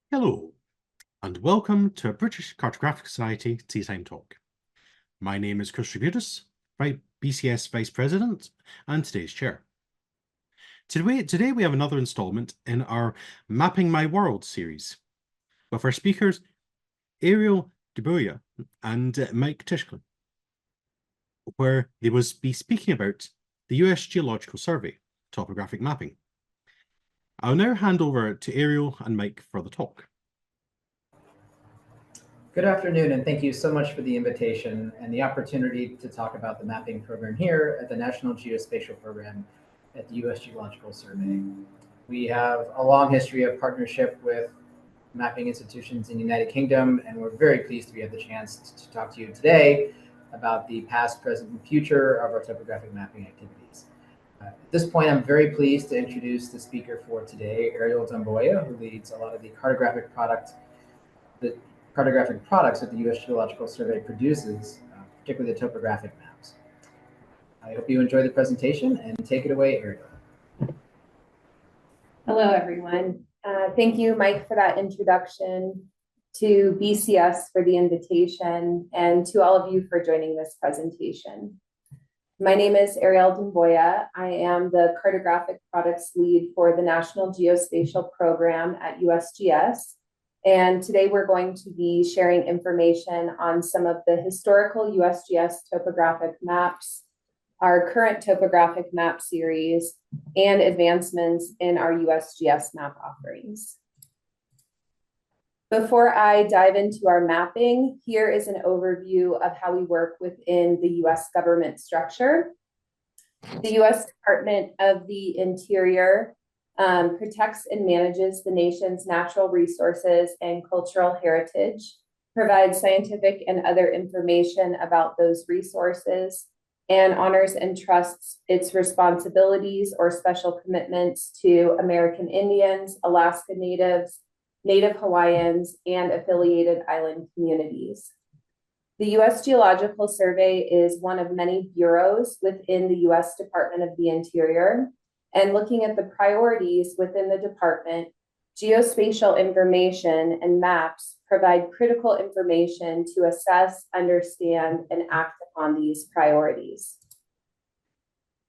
Hello, and welcome to a British Cartographic Society Teatime Talk. My name is Chris Rebutis, BCS Vice President, and today's Chair. Today we have another installment in our Mapping My World series, with our speakers Ariel, Doumbouya, and Mike Tischler, where they will be speaking about the US Geological Survey, topographic mapping. I'll now hand over to Ariel and Mike for the talk. Good afternoon, and thank you so much for the invitation and the opportunity to talk about the mapping program here at the National Geospatial Program at the US Geological Survey. We have a long history of partnership with mapping institutions in the United Kingdom, and we're very pleased to have the chance to talk to you today about the past, present, and future of our topographic mapping activities. At this point, I'm very pleased to introduce the speaker for today, Ariel Doumbouya, who leads a lot of the cartographic products that the US Geological Survey produces, particularly the topographic maps. I hope you enjoy the presentation, and take it away, Ariel. Hello, everyone. Thank you, Mike, for that introduction, to BCS for the invitation, and to all of you for joining this presentation. My name is Ariel Doumbouya. I am the Cartographic Products Lead for the National Geospatial Program at USGS. And today we're going to be sharing information on some of the historical USGS topographic maps, our current topographic map series, and advancements in our USGS map offerings. Before I dive into our mapping, here is an overview of how we work within the US government structure. The US Department of the Interior protects and manages the nation's natural resources and cultural heritage, provides scientific and other information about those resources, and honors and trusts its responsibilities or special commitments to American Indians, Alaska Natives, Native Hawaiians, and affiliated island communities. The US Geological Survey is one of many bureaus within the US Department of the Interior. And looking at the priorities within the department, geospatial information and maps provide critical information to assess, understand, and act upon these priorities.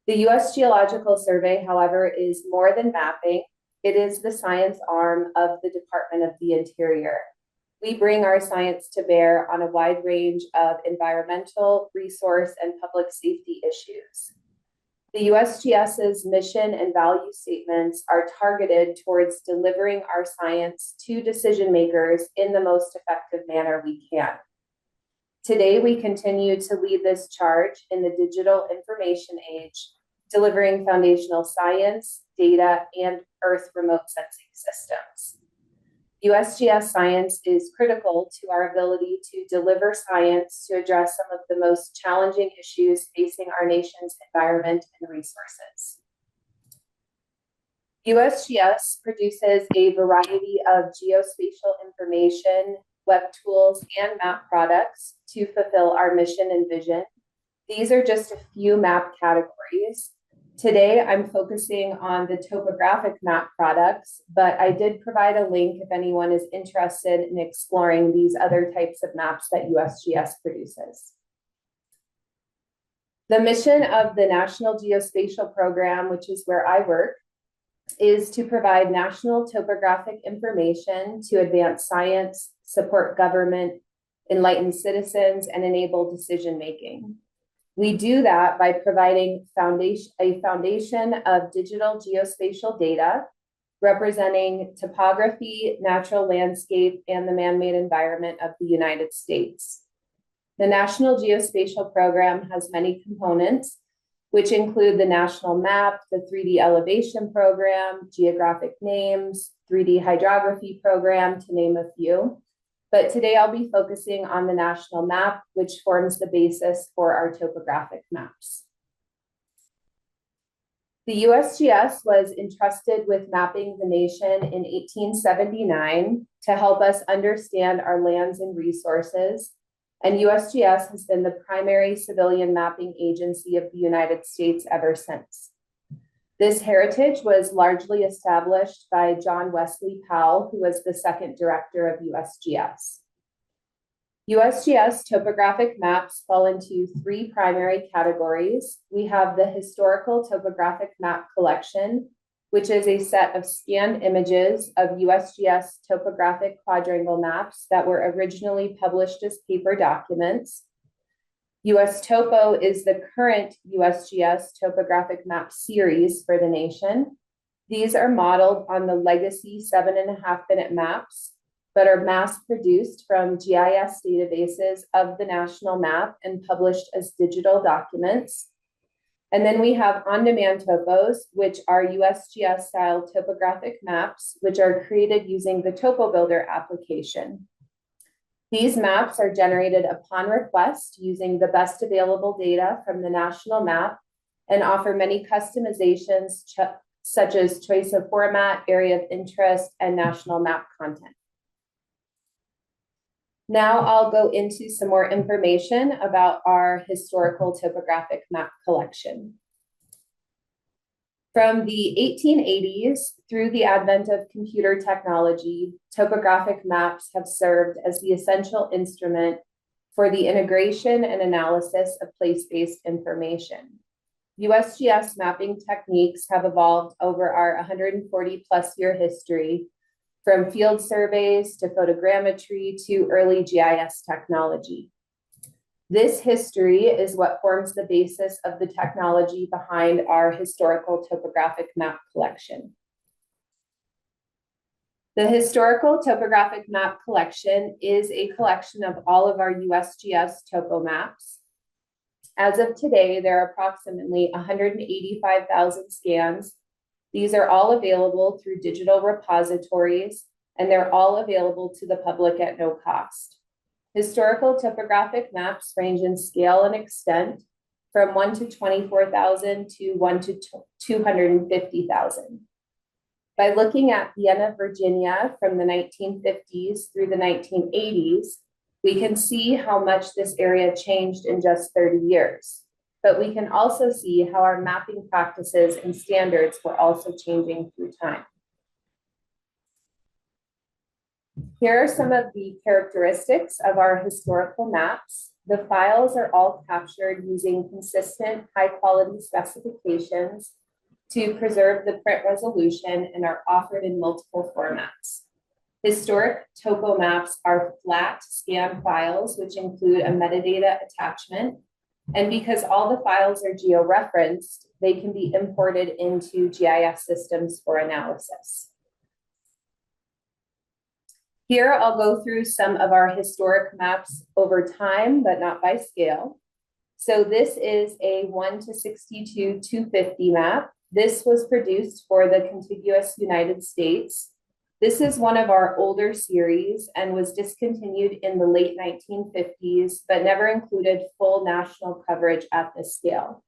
The US Geological Survey, however, is more than mapping. It is the science arm of the Department of the Interior. We bring our science to bear on a wide range of environmental, resource, and public safety issues. The USGS's mission and value statements are targeted towards delivering our science to decision makers in the most effective manner we can. Today, we continue to lead this charge in the digital information age, delivering foundational science, data, and Earth remote sensing systems. USGS science is critical to our ability to deliver science to address some of the most challenging issues facing our nation's environment and resources. USGS produces a variety of geospatial information, web tools, and map products to fulfill our mission and vision. These are just a few map categories. Today, I'm focusing on the topographic map products, but I did provide a link if anyone is interested in exploring these other types of maps that USGS produces. The mission of the National Geospatial Program, which is where I work, is to provide national topographic information to advance science, support government, enlighten citizens, and enable decision-making. We do that by providing a foundation of digital geospatial data representing topography, natural landscape, and the man-made environment of the United States. The National Geospatial Program has many components, which include the national map, the 3D elevation program, geographic names, 3D hydrography program, to name a few. But today I'll be focusing on the national map, which forms the basis for our topographic maps. The USGS was entrusted with mapping the nation in 1879 to help us understand our lands and resources, and USGS has been the primary civilian mapping agency of the United States ever since. This heritage was largely established by John Wesley Powell, who was the second director of USGS. USGS topographic maps fall into three primary categories. We have the historical topographic map collection, which is a set of scanned images of USGS topographic quadrangle maps that were originally published as paper documents. US Topo is the current USGS topographic map series for the nation. These are modeled on the legacy 7.5-minute maps, but are mass-produced from GIS databases of the national map and published as digital documents. And then we have on-demand topos, which are USGS-style topographic maps, which are created using the Topo Builder application. These maps are generated upon request using the best available data from the national map and offer many customizations, such as choice of format, area of interest, and national map content. Now I'll go into some more information about our historical topographic map collection. From the 1880s through the advent of computer technology, topographic maps have served as the essential instrument for the integration and analysis of place-based information. USGS mapping techniques have evolved over our 140-plus-year history, from field surveys to photogrammetry to early GIS technology. This history is what forms the basis of the technology behind our historical topographic map collection. The historical topographic map collection is a collection of all of our USGS topo maps. As of today, there are approximately 185,000 scans. These are all available through digital repositories, and they're all available to the public at no cost. Historical topographic maps range in scale and extent from 1 to 24,000 to 1 to 250,000. By looking at Vienna, Virginia from the 1950s through the 1980s, we can see how much this area changed in just 30 years. But we can also see how our mapping practices and standards were also changing through time. Here are some of the characteristics of our historical maps. The files are all captured using consistent high-quality specifications to preserve the print resolution and are offered in multiple formats. Historic topo maps are flat scan files, which include a metadata attachment. And because all the files are geo-referenced, they can be imported into GIS systems for analysis. Here, I'll go through some of our historic maps over time, but not by scale. So this is a 1 to 62 250 map. This was produced for the contiguous United States. This is one of our older series and was discontinued in the late 1950s, but never included full national coverage at this scale.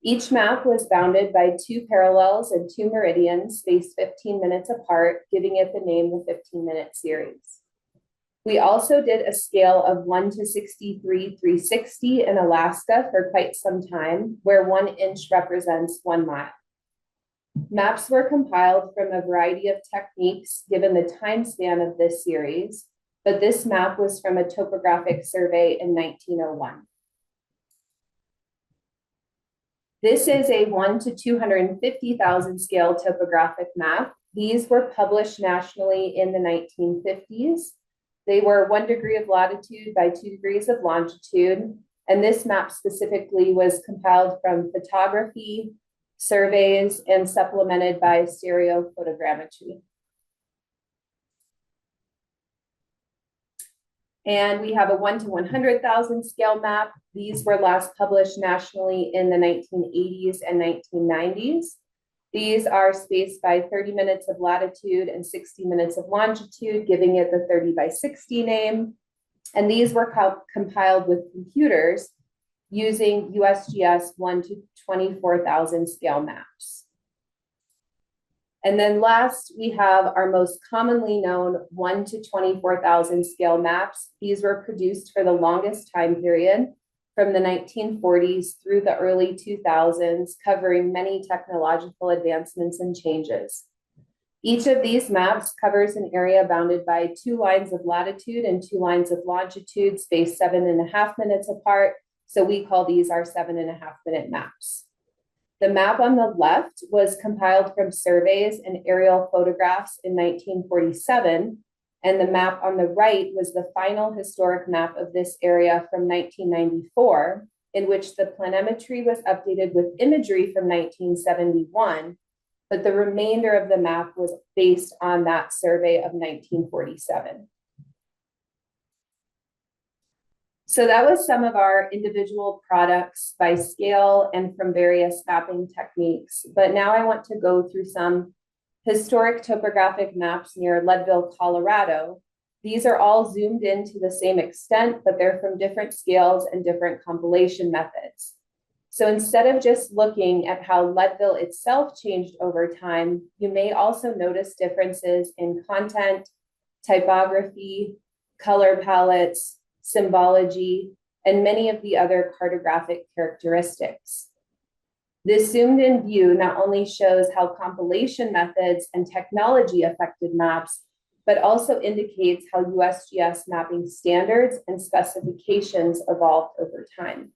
Each map was bounded by 2 parallels and 2 meridians spaced 15 minutes apart, giving it the name the 15-minute series. We also did a scale of 1 to 63 360 in Alaska for quite some time, where 1 inch represents 1 mile. Maps were compiled from a variety of techniques given the time span of this series, but this map was from a topographic survey in 1901. This is a 1 to 250,000 scale topographic map. These were published nationally in the 1950s. They were 1 degree of latitude by 2 degrees of longitude. And this map specifically was compiled from photography, surveys, and supplemented by stereo photogrammetry. And we have a 1 to 100,000 scale map. These were last published nationally in the 1980s and 1990s. These are spaced by 30 minutes of latitude and 60 minutes of longitude, giving it the 30 by 60 name. And these were compiled with computers using USGS 1 to 24,000 scale maps. And then last, we have our most commonly known 1 to 24,000 scale maps. These were produced for the longest time period from the 1940s through the early 2000s, covering many technological advancements and changes. Each of these maps covers an area bounded by 2 lines of latitude and 2 lines of longitude, spaced 7.5 minutes apart. So we call these our 7.5-minute maps. The map on the left was compiled from surveys and aerial photographs in 1947, and the map on the right was the final historic map of this area from 1994, in which the planimetry was updated with imagery from 1971, but the remainder of the map was based on that survey of 1947. So that was some of our individual products by scale and from various mapping techniques. But now I want to go through some historic topographic maps near Leadville, Colorado. These are all zoomed in to the same extent, but they're from different scales and different compilation methods. So instead of just looking at how Leadville itself changed over time, you may also notice differences in content, typography, color palettes, symbology, and many of the other cartographic characteristics. This zoomed-in view not only shows how compilation methods and technology affected maps, but also indicates how USGS mapping standards and specifications evolved over time.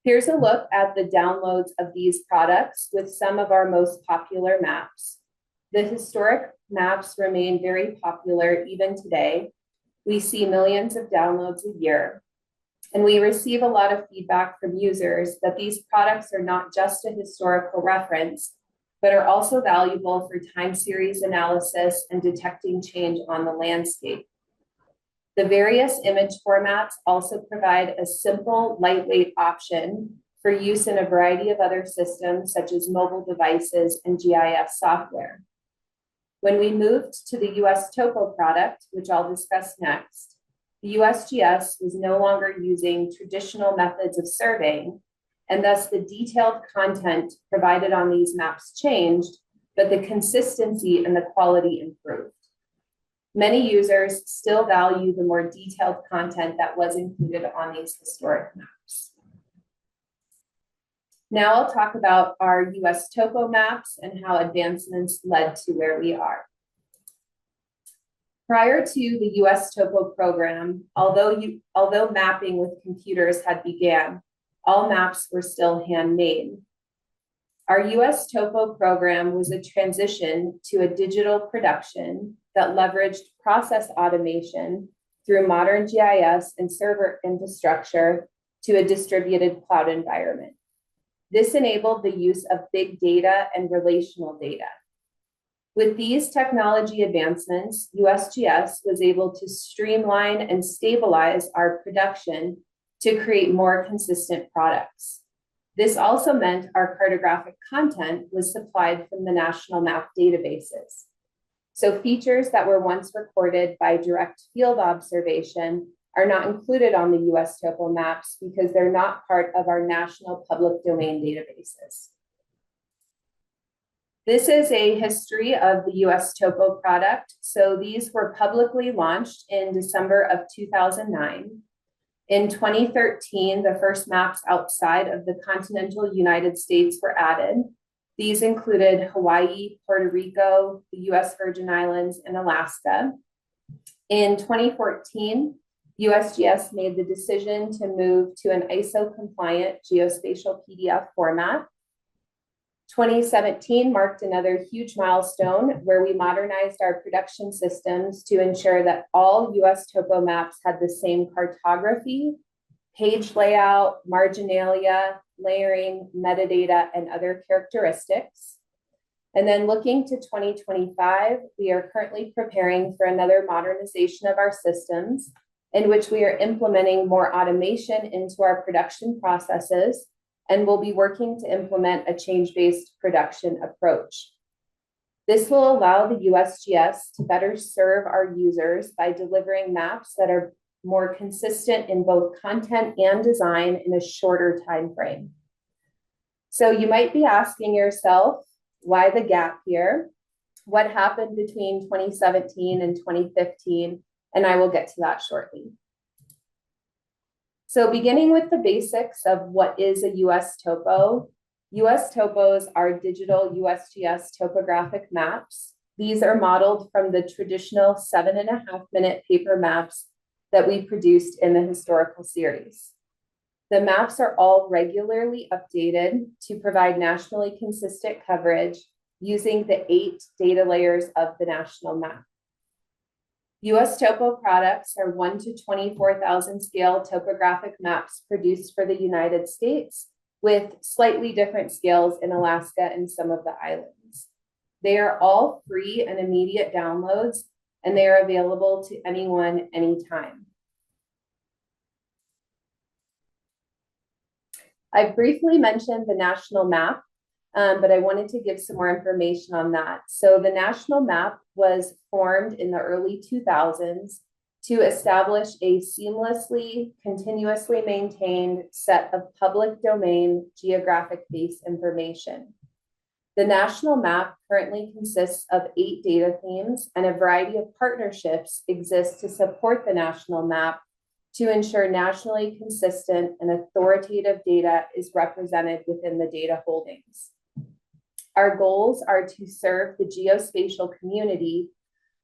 Here's a look at the downloads of these products with some of our most popular maps. The historic maps remain very popular even today. We see millions of downloads a year, and we receive a lot of feedback from users that these products are not just a historical reference, but are also valuable for time series analysis and detecting change on the landscape. The various image formats also provide a simple, lightweight option for use in a variety of other systems, such as mobile devices and GIS software. When we moved to the US Topo product, which I'll discuss next, the USGS was no longer using traditional methods of surveying, and thus the detailed content provided on these maps changed, but the consistency and the quality improved. Many users still value the more detailed content that was included on these historic maps. Now I'll talk about our US Topo maps and how advancements led to where we are. Prior to the US Topo program, although mapping with computers had began, all maps were still handmade. Our US Topo program was a transition to a digital production that leveraged process automation through modern GIS and server infrastructure to a distributed cloud environment. This enabled the use of big data and relational data. With these technology advancements, USGS was able to streamline and stabilize our production to create more consistent products. This also meant our cartographic content was supplied from the national map databases. So features that were once recorded by direct field observation are not included on the US Topo maps because they're not part of our national public domain databases. This is a history of the US Topo product. So these were publicly launched in December of 2009. In 2013, the first maps outside of the continental United States were added. These included Hawaii, Puerto Rico, the US Virgin Islands, and Alaska. In 2014, USGS made the decision to move to an ISO-compliant geospatial PDF format. 2017 marked another huge milestone where we modernized our production systems to ensure that all US Topo maps had the same cartography, page layout, marginalia, layering, metadata, and other characteristics. And then looking to 2025, we are currently preparing for another modernization of our systems in which we are implementing more automation into our production processes, and we'll be working to implement a change-based production approach. This will allow the USGS to better serve our users by delivering maps that are more consistent in both content and design in a shorter time frame. So you might be asking yourself, why the gap here? What happened between 2017 and 2015? And I will get to that shortly. So beginning with the basics of what is a US topo. US topos are digital USGS topographic maps. These are modeled from the traditional 7.5-minute paper maps that we produced in the historical series. The maps are all regularly updated to provide nationally consistent coverage using the 8 data layers of the national map. US topo products are 1 to 24,000 scale topographic maps produced for the United States, with slightly different scales in Alaska and some of the islands. They are all free and immediate downloads, and they are available to anyone, anytime. I've briefly mentioned the national map, but I wanted to give some more information on that. So the national map was formed in the early 2000s to establish a seamlessly, continuously maintained set of public domain geographic-based information. The national map currently consists of 8 data themes, and a variety of partnerships exist to support the national map to ensure nationally consistent and authoritative data is represented within the data holdings. Our goals are to serve the geospatial community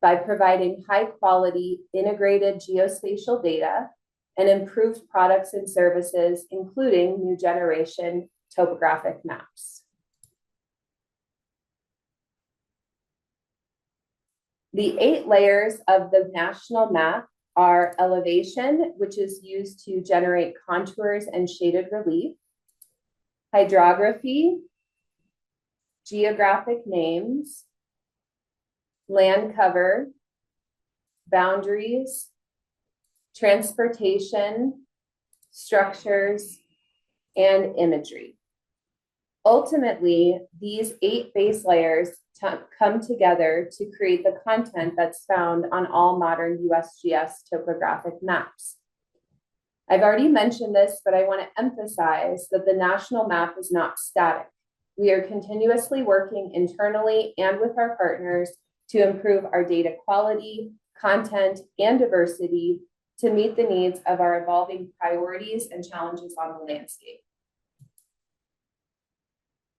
by providing high-quality integrated geospatial data and improved products and services, including new generation topographic maps. The 8 layers of the national map are elevation, which is used to generate contours and shaded relief, hydrography, geographic names, land cover, boundaries, transportation, structures, and imagery. Ultimately, these 8 base layers come together to create the content that's found on all modern USGS topographic maps. I've already mentioned this, but I want to emphasize that the national map is not static. We are continuously working internally and with our partners to improve our data quality, content, and diversity to meet the needs of our evolving priorities and challenges on the landscape.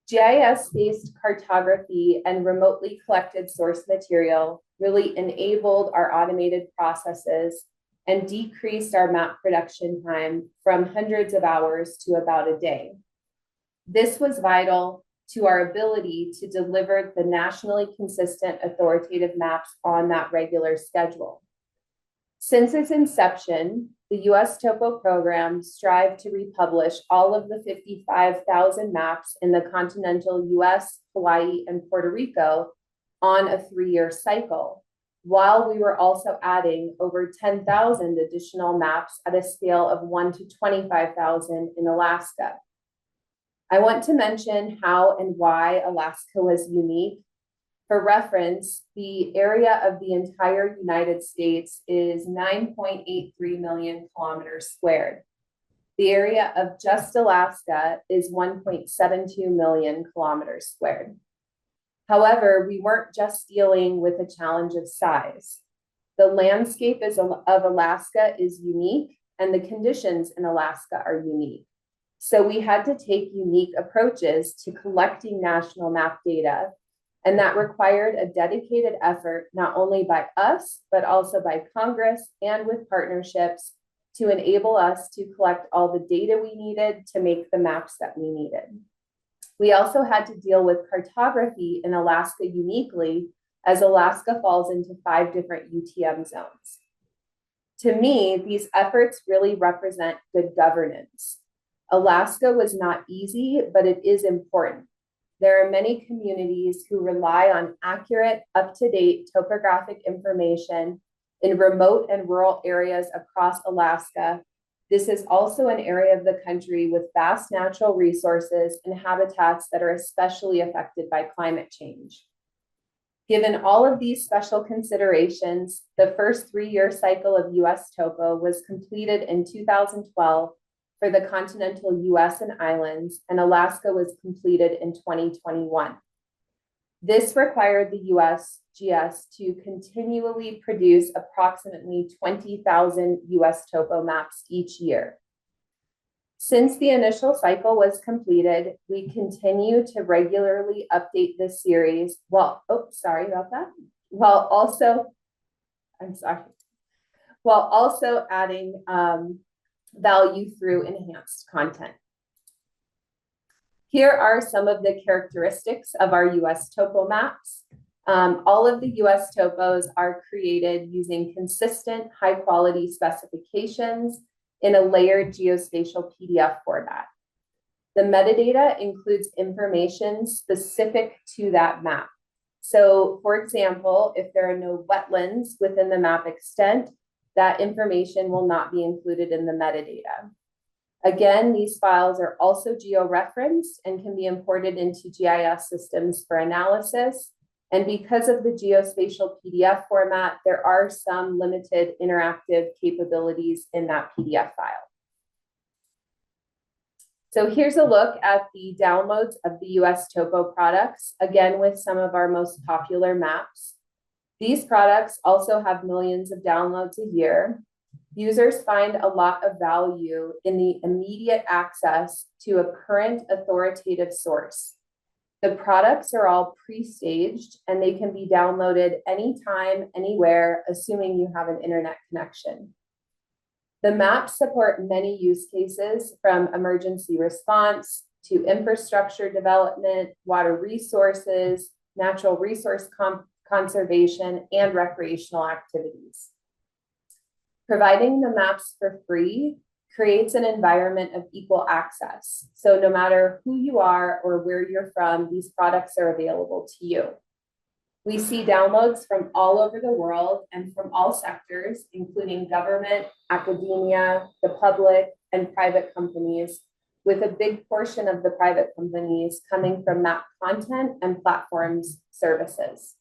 GIS-based cartography and remotely collected source material really enabled our automated processes and decreased our map production time from hundreds of hours to about a day. This was vital to our ability to deliver the nationally consistent authoritative maps on that regular schedule. Since its inception, the US Topo program strived to republish all of the 55,000 maps in the continental US, Hawaii, and Puerto Rico on a 3-year cycle, while we were also adding over 10,000 additional maps at a scale of 1 to 25,000 in Alaska. I want to mention how and why Alaska was unique. For reference, the area of the entire United States is 9.83 million kilometers squared. The area of just Alaska is 1.72 million kilometers squared. However, we weren't just dealing with a challenge of size. The landscape of Alaska is unique, and the conditions in Alaska are unique. So we had to take unique approaches to collecting national map data, and that required a dedicated effort not only by us, but also by Congress and with partnerships to enable us to collect all the data we needed to make the maps that we needed. We also had to deal with cartography in Alaska uniquely, as Alaska falls into 5 different UTM zones. To me, these efforts really represent good governance. Alaska was not easy, but it is important. There are many communities who rely on accurate, up-to-date topographic information in remote and rural areas across Alaska. This is also an area of the country with vast natural resources and habitats that are especially affected by climate change. Given all of these special considerations, the first 3-year cycle of US Topo was completed in 2012 for the continental US and islands, and Alaska was completed in 2021. This required the USGS to continually produce approximately 20,000 US Topo maps each year. Since the initial cycle was completed, we continue to regularly update this series while also adding value through enhanced content. Here are some of the characteristics of our US topo maps. All of the US topos are created using consistent high quality specifications in a layered geospatial PDF format. The metadata includes information specific to that map. So for example, if there are no wetlands within the map extent, that information will not be included in the metadata. Again, these files are also geo-referenced and can be imported into GIS systems for analysis. And because of the geospatial PDF format, there are some limited interactive capabilities in that PDF file. So here's a look at the downloads of the US Topo products, again with some of our most popular maps. These products also have millions of downloads a year. Users find a lot of value in the immediate access to a current authoritative source. The products are all pre-staged and they can be downloaded anytime, anywhere, assuming you have an internet connection. The maps support many use cases from emergency response to infrastructure development, water resources, natural resource conservation, and recreational activities. Providing the maps for free creates an environment of equal access. So no matter who you are or where you're from, these products are available to you. We see downloads from all over the world and from all sectors, including government, academia, the public, and private companies, with a big portion of the private companies coming from map content and platforms services.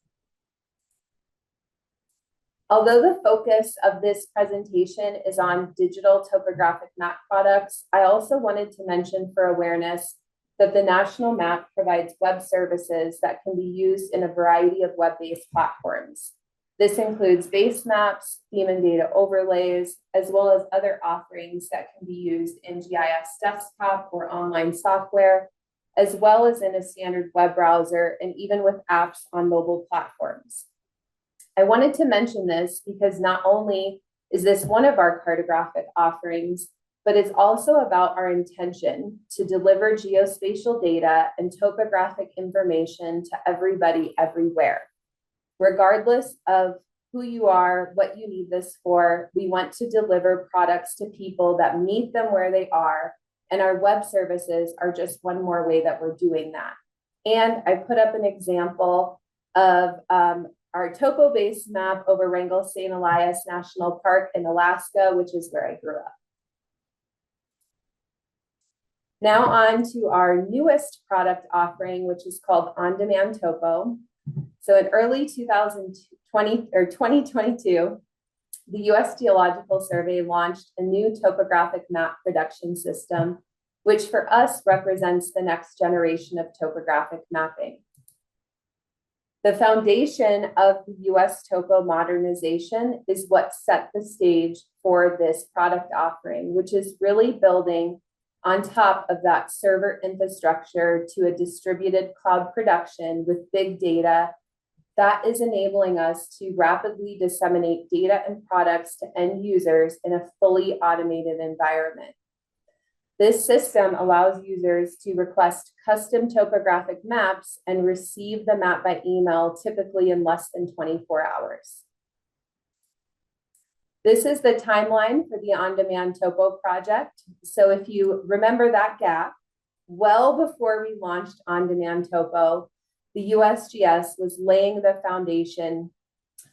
Although the focus of this presentation is on digital topographic map products, I also wanted to mention for awareness that the national map provides web services that can be used in a variety of web-based platforms. This includes base maps, theme and data overlays, as well as other offerings that can be used in GIS desktop or online software, as well as in a standard web browser and even with apps on mobile platforms. I wanted to mention this because not only is this one of our cartographic offerings, but it's also about our intention to deliver geospatial data and topographic information to everybody everywhere. Regardless of who you are, what you need this for, we want to deliver products to people that meet them where they are, and our web services are just one more way that we're doing that. And I put up an example of our topo-based map over Wrangell St. Elias National Park in Alaska, which is where I grew up. Now on to our newest product offering, which is called On-Demand Topo. So in early 2022, the US Geological Survey launched a new topographic map production system, which for us represents the next generation of topographic mapping. The foundation of the US Topo modernization is what set the stage for this product offering, which is really building on top of that server infrastructure to a distributed cloud production with big data that is enabling us to rapidly disseminate data and products to end users in a fully automated environment. This system allows users to request custom topographic maps and receive the map by email, typically in less than 24 hours. This is the timeline for the On-Demand Topo project. So if you remember that gap, well before we launched On-Demand Topo, the USGS was laying the foundation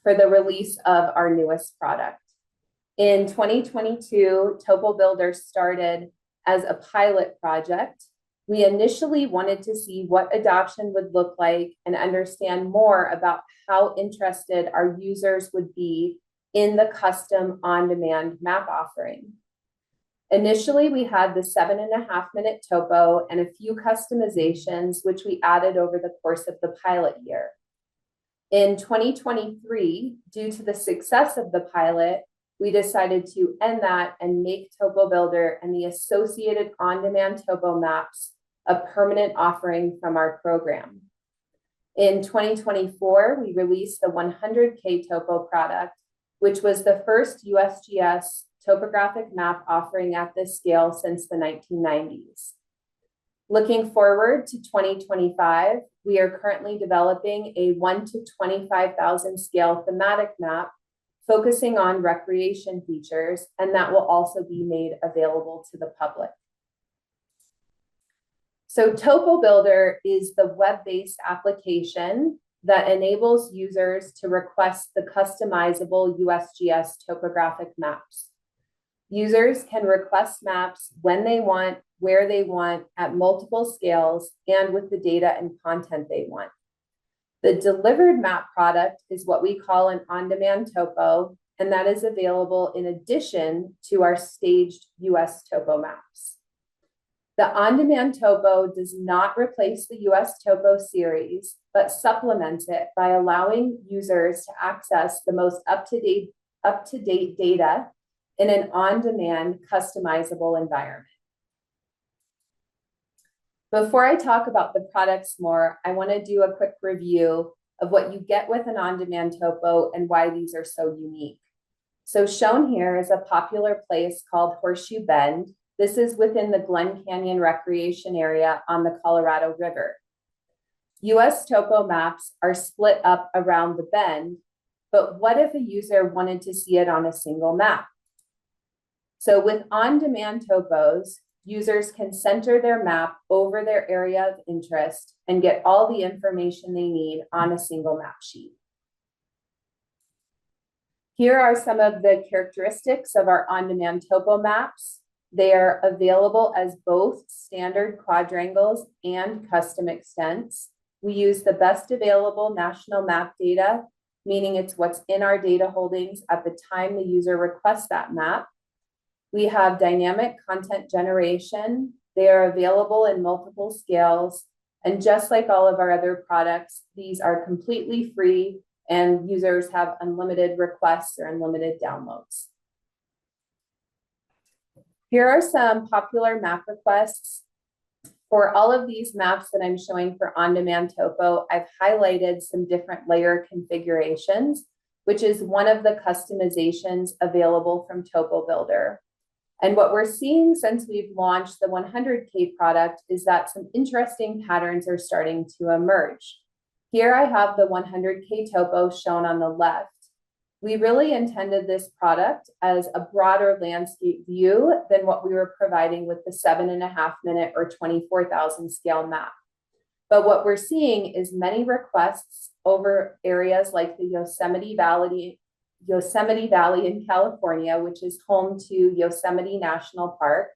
for the release of our newest product. In 2022, Topo Builder started as a pilot project. We initially wanted to see what adoption would look like and understand more about how interested our users would be in the custom on-demand map offering. Initially, we had the 7.5-minute topo and a few customizations, which we added over the course of the pilot year. In 2023, due to the success of the pilot, we decided to end that and make Topo Builder and the associated on-demand topo maps a permanent offering from our program. In 2024, we released the 100K Topo product, which was the first USGS topographic map offering at this scale since the 1990s. Looking forward to 2025, we are currently developing a 1 to 25,000 scale thematic map focusing on recreation features, and that will also be made available to the public. So Topo Builder is the web-based application that enables users to request the customizable USGS topographic maps. Users can request maps when they want, where they want, at multiple scales, and with the data and content they want. The delivered map product is what we call an on-demand topo, and that is available in addition to our staged US topo maps. The on-demand topo does not replace the US topo series, but supplements it by allowing users to access the most up-to-date data in an on-demand customizable environment. Before I talk about the products more, I want to do a quick review of what you get with an on-demand topo and why these are so unique. So shown here is a popular place called Horseshoe Bend. This is within the Glen Canyon Recreation Area on the Colorado River. US topo maps are split up around the bend, but what if a user wanted to see it on a single map? So with on-demand topos, users can center their map over their area of interest and get all the information they need on a single map sheet. Here are some of the characteristics of our on-demand topo maps. They are available as both standard quadrangles and custom extents. We use the best available national map data, meaning it's what's in our data holdings at the time the user requests that map. We have dynamic content generation. They are available in multiple scales. And just like all of our other products, these are completely free and users have unlimited requests or unlimited downloads. Here are some popular map requests. For all of these maps that I'm showing for on-demand topo, I've highlighted some different layer configurations, which is one of the customizations available from Topo Builder. And what we're seeing since we've launched the 100K product is that some interesting patterns are starting to emerge. Here I have the 100K topo shown on the left. We really intended this product as a broader landscape view than what we were providing with the 7.5 minute or 24,000 scale map. But what we're seeing is many requests over areas like the Yosemite Valley in California, which is home to Yosemite National Park.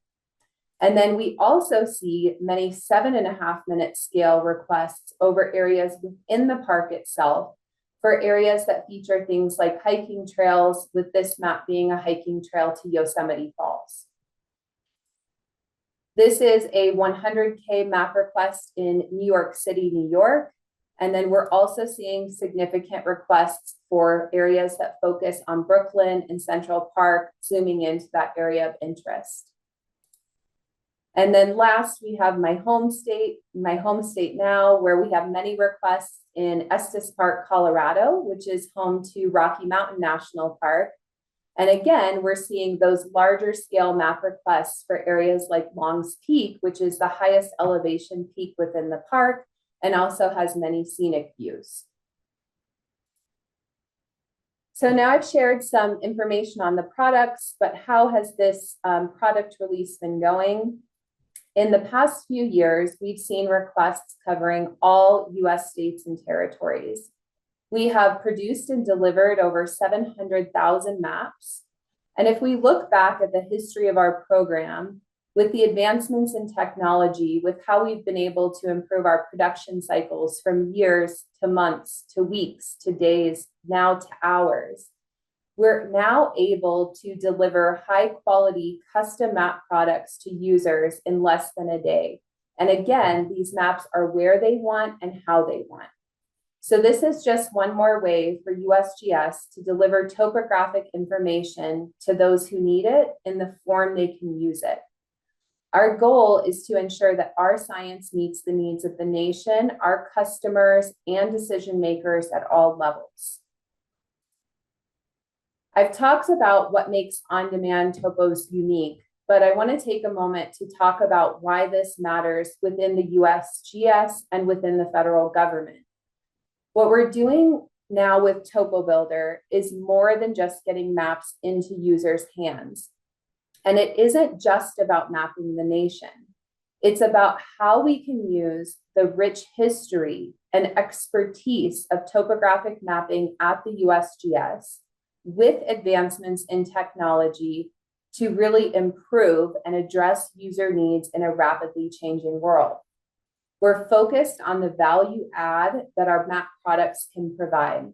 And then we also see many 7.5 minute scale requests over areas within the park itself for areas that feature things like hiking trails, with this map being a hiking trail to Yosemite Falls. This is a 100K map request in New York City, New York. And then we're also seeing significant requests for areas that focus on Brooklyn and Central Park, zooming into that area of interest. And then last, we have my home state now, where we have many requests in Estes Park, Colorado, which is home to Rocky Mountain National Park. And again, we're seeing those larger scale map requests for areas like Long's Peak, which is the highest elevation peak within the park, and also has many scenic views. So now I've shared some information on the products, but how has this product release been going? In the past few years, we've seen requests covering all US states and territories. We have produced and delivered over 700,000 maps. And if we look back at the history of our program, with the advancements in technology, with how we've been able to improve our production cycles from years to months to weeks to days, now to hours, we're now able to deliver high quality custom map products to users in less than a day. And again, these maps are where they want and how they want. So this is just one more way for USGS to deliver topographic information to those who need it in the form they can use it. Our goal is to ensure that our science meets the needs of the nation, our customers, and decision makers at all levels. I've talked about what makes on-demand topos unique, but I want to take a moment to talk about why this matters within the USGS and within the federal government. What we're doing now with Topo Builder is more than just getting maps into users' hands. And it isn't just about mapping the nation. It's about how we can use the rich history and expertise of topographic mapping at the USGS with advancements in technology to really improve and address user needs in a rapidly changing world. We're focused on the value add that our map products can provide.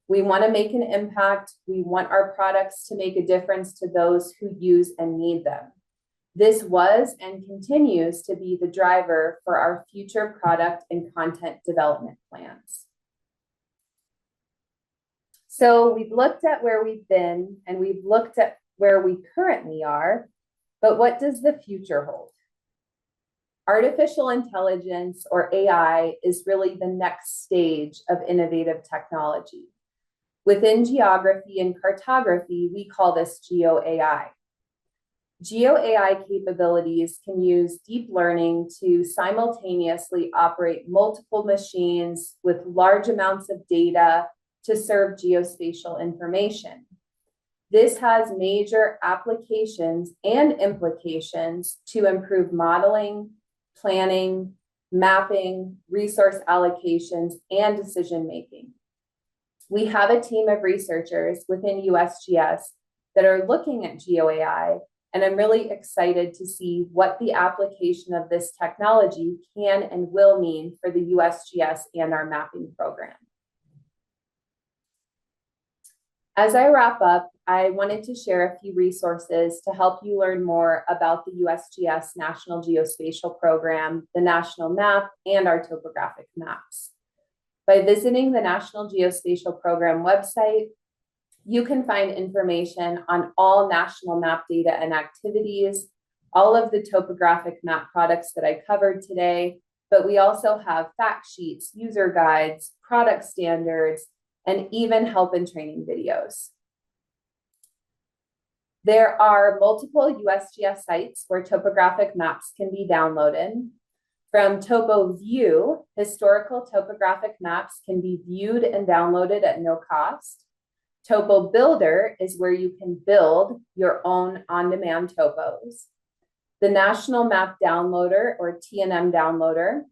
We want to make an impact. We want our products to make a difference to those who use and need them. This was and continues to be the driver for our future product and content development plans. So we've looked at where we've been and we've looked at where we currently are, but what does the future hold? Artificial intelligence, or AI, is really the next stage of innovative technology. Within geography and cartography, we call this GeoAI. GeoAI capabilities can use deep learning to simultaneously operate multiple machines with large amounts of data to serve geospatial information. This has major applications and implications to improve modeling, planning, mapping, resource allocations, and decision-making. We have a team of researchers within USGS that are looking at GeoAI, and I'm really excited to see what the application of this technology can and will mean for the USGS and our mapping program. As I wrap up, I wanted to share a few resources to help you learn more about the USGS National Geospatial Program, the national map, and our topographic maps. By visiting the National Geospatial Program website, you can find information on all national map data and activities, all of the topographic map products that I covered today, but we also have fact sheets, user guides, product standards, and even help and training videos. There are multiple USGS sites where topographic maps can be downloaded. From TopoView, historical topographic maps can be viewed and downloaded at no cost. Topo Builder is where you can build your own on-demand topos. The National Map Downloader, or TNM Downloader,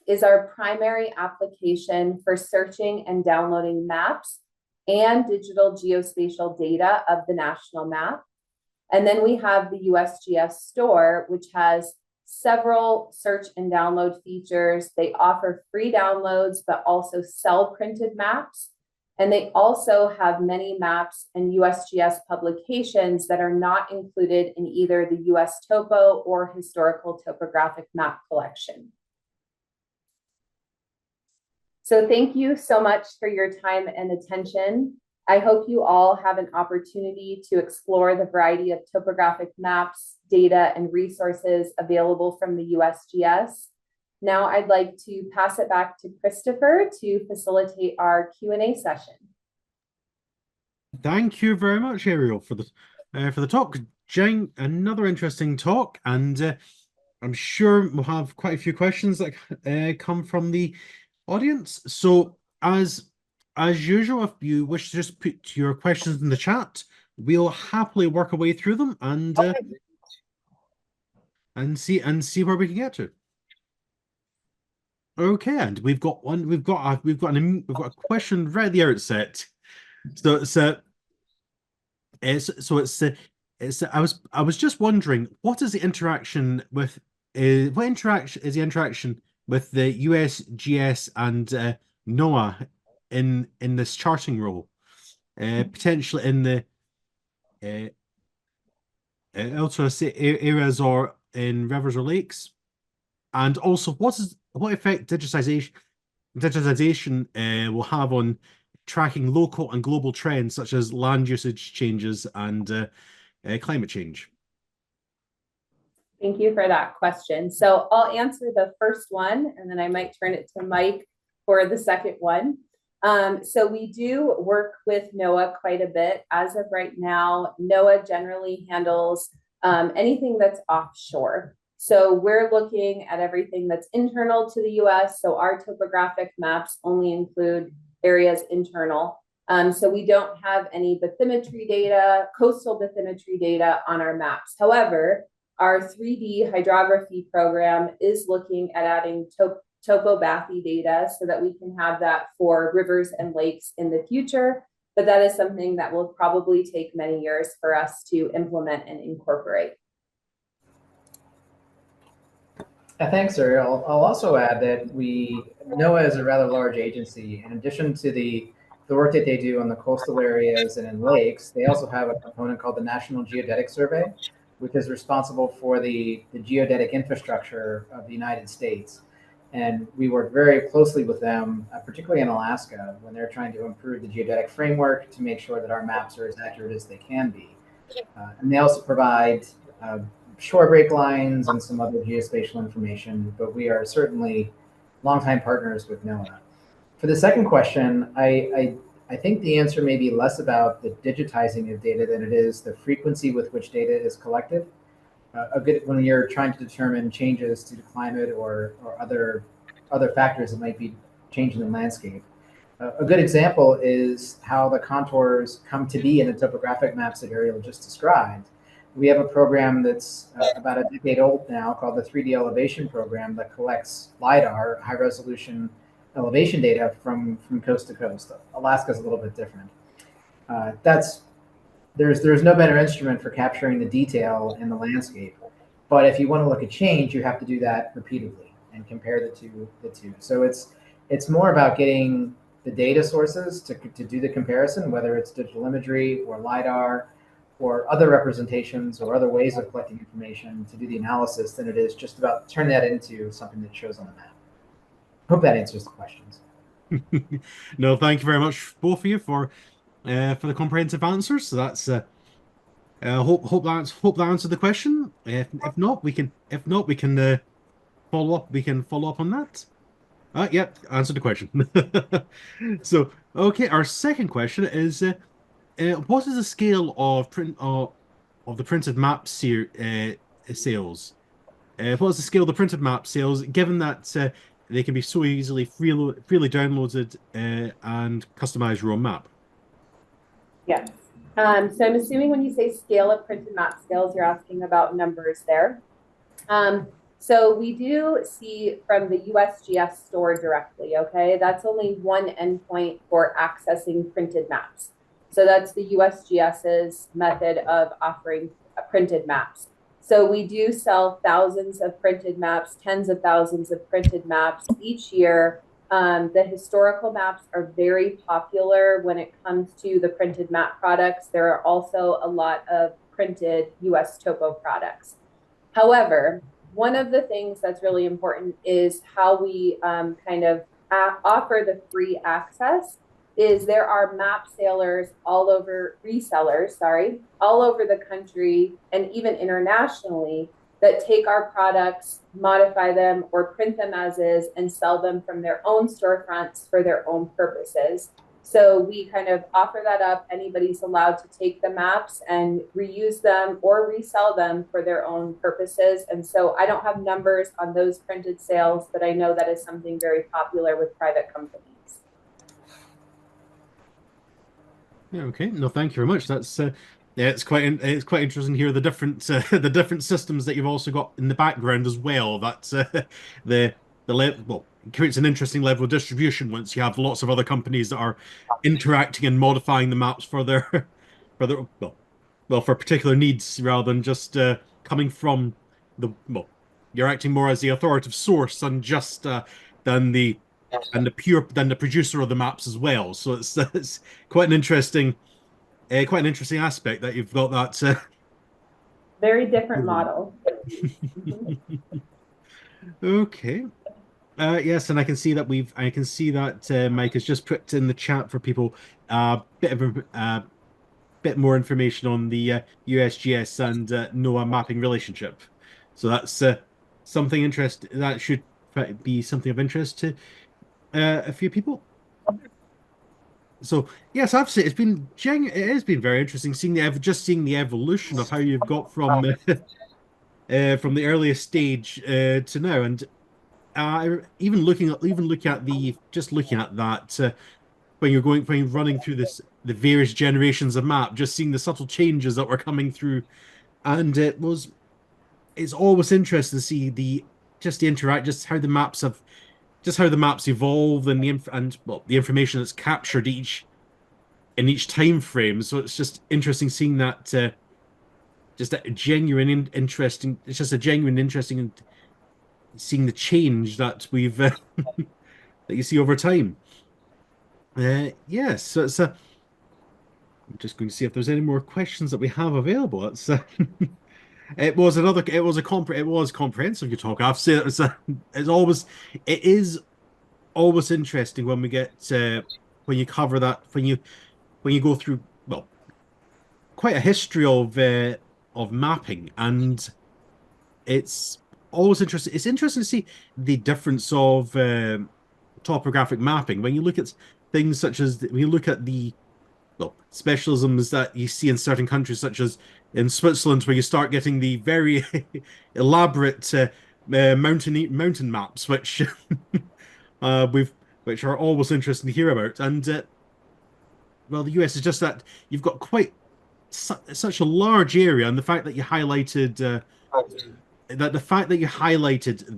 is our primary application for searching and downloading maps and digital geospatial data of the national map. And then we have the USGS Store, which has several search and download features. They offer free downloads, but also sell printed maps. And they also have many maps and USGS publications that are not included in either the US Topo or Historical Topographic Map collection. So thank you so much for your time and attention. I hope you all have an opportunity to explore the variety of topographic maps, data, and resources available from the USGS. Now I'd like to pass it back to Christopher to facilitate our Q&A session. Thank you very much, Ariel, for the talk. Jane, another interesting talk, and I'm sure we'll have quite a few questions that come from the audience. So as usual, if you wish to just put your questions in the chat, we'll happily work our way through them and see where we can get to. Okay, and we've got a question right at the outset. I was just wondering, what is the interaction with what interaction is the interaction with the USGS and NOAA in this charting role, potentially in the ultra areas or in rivers or lakes, and also what effect digitization digitization will have on tracking local and global trends such as land usage changes and climate change? Thank you for that question. So I'll answer the first one, and then I might turn it to Mike for the second one. So we do work with NOAA quite a bit. As of right now, NOAA generally handles anything that's offshore. So we're looking at everything that's internal to the US. So our topographic maps only include areas internal. So we don't have any bathymetry data, coastal bathymetry data on our maps. However, our 3D hydrography program is looking at adding topography data so that we can have that for rivers and lakes in the future. But that is something that will probably take many years for us to implement and incorporate. Thanks, Ariel. I'll also add that NOAA is a rather large agency. In addition to the work that they do on the coastal areas and in lakes, they also have a component called the National Geodetic Survey, which is responsible for the geodetic infrastructure of the United States. And we work very closely with them, particularly in Alaska, when they're trying to improve the geodetic framework to make sure that our maps are as accurate as they can be. And they also provide shore break lines and some other geospatial information, but we are certainly longtime partners with NOAA. For the second question, I think the answer may be less about the digitizing of data than it is the frequency with which data is collected. When you're trying to determine changes to the climate or other factors that might be changing the landscape. A good example is how the contours come to be in the topographic maps that Ariel just described. We have a program that's about a decade old now called the 3D Elevation Program that collects LiDAR, high resolution elevation data from coast to coast. Alaska's a little bit different. There's no better instrument for capturing the detail in the landscape. But if you want to look at change, you have to do that repeatedly and compare the two. So it's more about getting the data sources to do the comparison, whether it's digital imagery or LiDAR or other representations or other ways of collecting information to do the analysis than it is just about turning that into something that shows on the map. Hope that answers the questions. No, thank you very much, both of you, for the comprehensive answers. So that's hope that answered the question. If not, we can follow up. We can follow up on that. Yep, answered the question. So, okay, our second question is, what is the scale of the printed map sales? What is the scale of the printed map sales, given that they can be so easily freely downloaded and customize your own map? Yes. So I'm assuming when you say scale of printed map sales, you're asking about numbers there. So we do see from the USGS store directly, okay? That's only one endpoint for accessing printed maps. So that's the USGS's method of offering printed maps. So we do sell thousands of printed maps, tens of thousands of printed maps each year. The historical maps are very popular when it comes to the printed map products. There are also a lot of printed US topo products. However, one of the things that's really important is how we kind of offer the free access. Is there are map resellers all over the country and even internationally that take our products, modify them, or print them as is and sell them from their own storefronts for their own purposes. So we kind of offer that up. Anybody's allowed to take the maps and reuse them or resell them for their own purposes. And so I don't have numbers on those printed sales, but I know that is something very popular with private companies. Yeah, okay. No, thank you very much. That's yeah, it's quite interesting to hear the different systems that you've also got in the background as well. That's the level, well, it creates an interesting level of distribution once you have lots of other companies that are interacting and modifying the maps for their for particular needs rather than just coming from you're acting more as the authoritative source than just than the producer of the maps as well. So it's quite an interesting aspect that you've got that very different model. Okay. Yes, and I can see that Mike has just put in the chat for people bit more information on the USGS and NOAA mapping relationship. So that's something that should be something of interest to a few people. So yes, I've said it has been very interesting seeing seeing the evolution of how you've got from the earliest stage to now, and looking at that when you're running through the various generations of map, just seeing the subtle changes that were coming through, and it's always interesting to see just how the maps evolve and the information that's captured each time frame. So it's just interesting seeing that just a genuine interesting. It's just a genuine interesting and seeing the change that we've that you see over time. Yes, so it's I'm just going to see if there's any more questions that we have available. It was comprehensive. You talk. I've said it is always interesting when we get when you cover that when you go through quite a history of mapping, and it's always interesting. It's interesting to see the difference of topographic mapping when you look at things such as when you look at the specialisms that you see in certain countries, such as in Switzerland, where you start getting the very elaborate mountain maps, we've which are always interesting to hear about. And the US is just that you've got such a large area, and the fact that you highlighted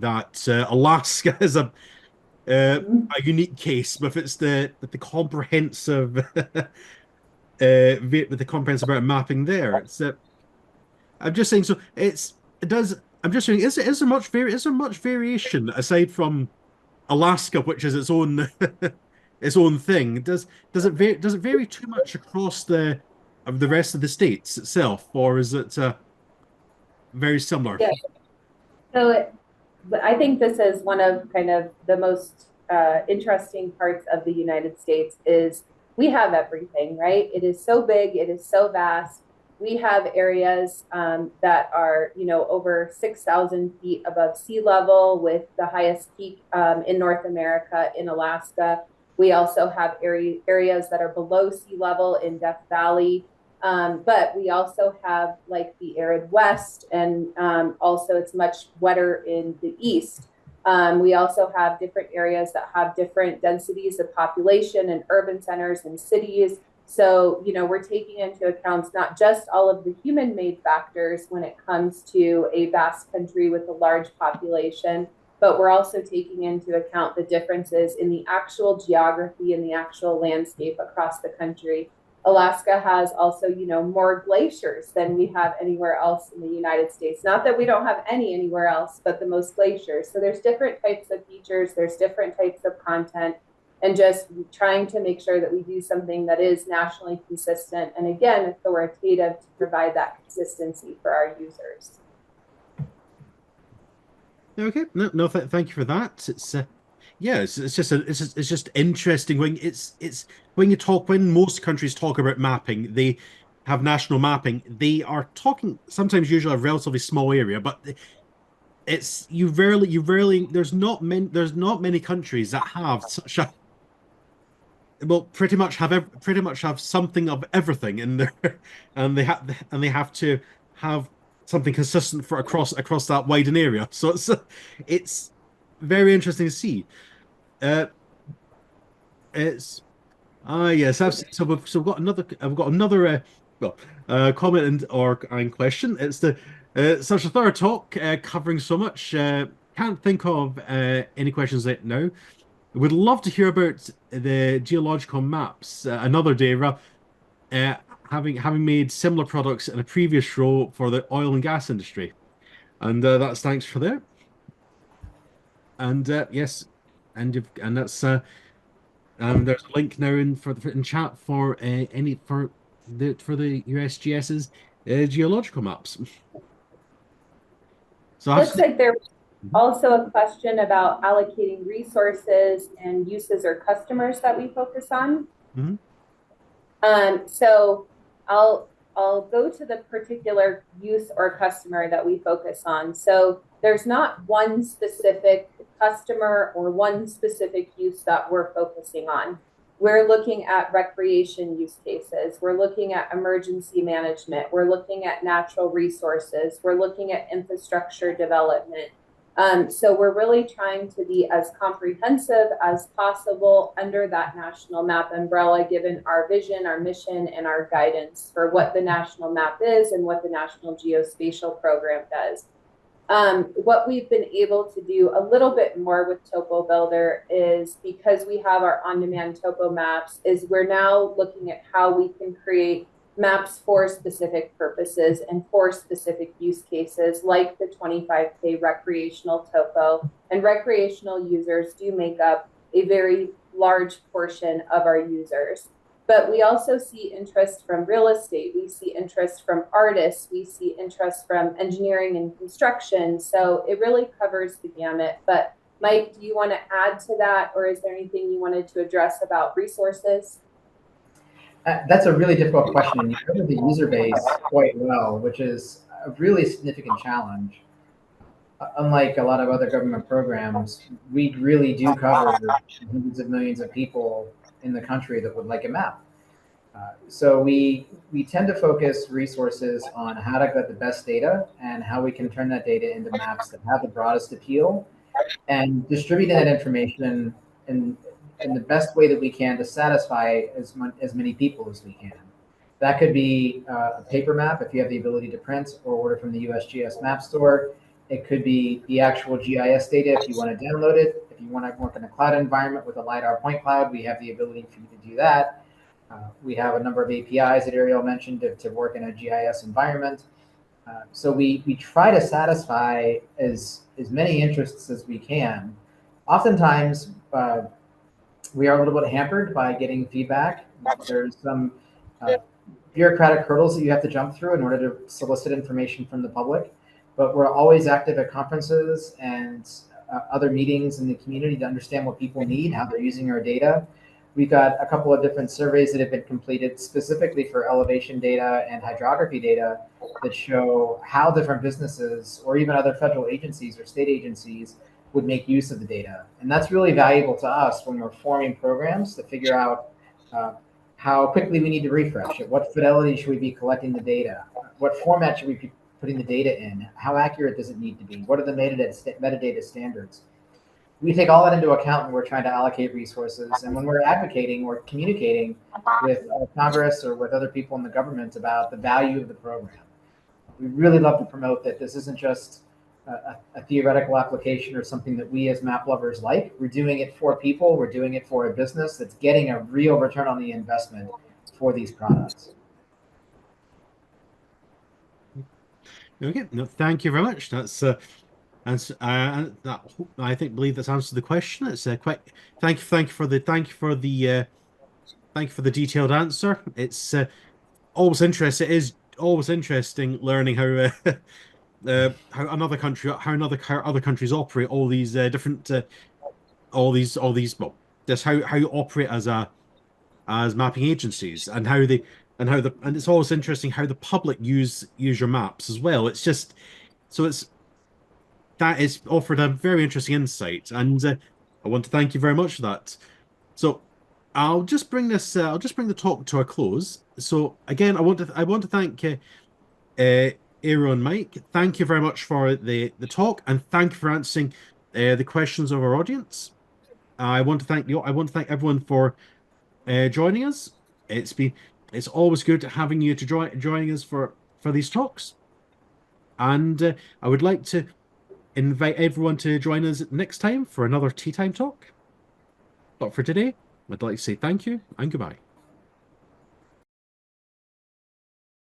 that Alaska is a unique case with the comprehensive with the comprehensive amount of mapping there. I'm just saying. So it does. I'm just saying. Is there much variation aside from Alaska, which is its own its own thing? Does it vary too much across the rest of the states itself, or is it very similar? Yeah. So I think this is one of kind of the most interesting parts of the United States is we have everything, right? It is so big, it is so vast. We have areas that are, over 6,000 feet above sea level with the highest peak in North America in Alaska. We also have areas that are below sea level in Death Valley. But we also have like the arid west, and also it's much wetter in the east. We also have different areas that have different densities of population and urban centers and cities. So, we're taking into account not just all of the human-made factors when it comes to a vast country with a large population, but we're also taking into account the differences in the actual geography and the actual landscape across the country. Alaska has also, more glaciers than we have anywhere else in the United States. Not that we don't have any anywhere else, but the most glaciers. So there's different types of features, there's different types of content, and just trying to make sure that we do something that is nationally consistent and again, authoritative to provide that consistency for our users. Okay, no, thank you for that. It's just interesting when most countries talk about mapping, they have national mapping. They are talking sometimes usually a relatively small area, but it's you rarely there's not many countries that have such a pretty much have something of everything in there, and they have to have something consistent for across that wide an area. So it's very interesting to see. Uh, it's yes, so I've got another comment and question. It's the such a thorough talk covering so much. Can't think of any questions right now. Would love to hear about the geological maps another day. Uh, having made similar products in a previous role for the oil and gas industry, and that's thanks for that. And yes, and that's there's a link now in chat for for the USGS's geological maps. So Looks like there Also a question about allocating resources and uses or customers that we focus on. Mhm. So I'll go to the particular use or customer that we focus on. So there's not one specific customer or one specific use that we're focusing on. We're looking at recreation use cases. We're looking at emergency management. We're looking at natural resources. We're looking at infrastructure development. So we're really trying to be as comprehensive as possible under that national map umbrella, given our vision, our mission, and our guidance for what the national map is and what the National Geospatial Program does. What we've been able to do a little bit more with Topo Builder is, because we have our on-demand topo maps, is we're now looking at how we can create maps for specific purposes and for specific use cases, like the 25K recreational topo. And recreational users do make up a very large portion of our users. But we also see interest from real estate. We see interest from artists. We see interest from engineering and construction. So it really covers the gamut. But Mike, do you want to add to that, or is there anything you wanted to address about resources? That's a really difficult question, and you covered the user base quite well, which is a really significant challenge. Unlike a lot of other government programs, we really do cover hundreds of millions of people in the country that would like a map. So we tend to focus resources on how to get the best data and how we can turn that data into maps that have the broadest appeal, and distributing that information in the best way that we can to satisfy as many people as we can. That could be a paper map if you have the ability to print or order from the USGS Map Store. It could be the actual GIS data if you want to download it. If you want to work in a cloud environment with a LiDAR point cloud, we have the ability for you to do that. We have a number of APIs that Ariel mentioned to work in a GIS environment. So we try to satisfy as many interests as we can. Oftentimes, we are a little bit hampered by getting feedback. There's some bureaucratic hurdles that you have to jump through in order to solicit information from the public. But we're always active at conferences and other meetings in the community to understand what people need, how they're using our data. We've got a couple of different surveys that have been completed specifically for elevation data and hydrography data that show how different businesses or even other federal agencies or state agencies would make use of the data. And that's really valuable to us when we're forming programs to figure out how quickly we need to refresh it. What fidelity should we be collecting the data? What format should we be putting the data in? How accurate does it need to be? What are the metadata standards? We take all that into account when we're trying to allocate resources, and when we're advocating or communicating with Congress or with other people in the government about the value of the program. We really love to promote that this isn't just a theoretical application or something that we as map lovers like. We're doing it for people. We're doing it for a business that's getting a real return on the investment for these products. Okay, no, thank you very much. That's that I believe that's answered the question. It's quite thank you for the detailed answer. It's always interesting. It is always interesting learning how other countries operate. All these different all these well, just how you operate as mapping agencies, and and it's always interesting how the public use your maps as well. It's just so it's that is offered a very interesting insight, and I want to thank you very much for that. So I'll just bring the talk to a close. So again, I want to thank Ariel and Mike. Thank you very much for the talk, and thank you for answering the questions of our audience. I want to thank you. I want to thank everyone for joining us. It's always good having you to joining us for these talks, and I would like to invite everyone to join us next time for another Tea Time talk. But for today, I'd like to say thank you and goodbye.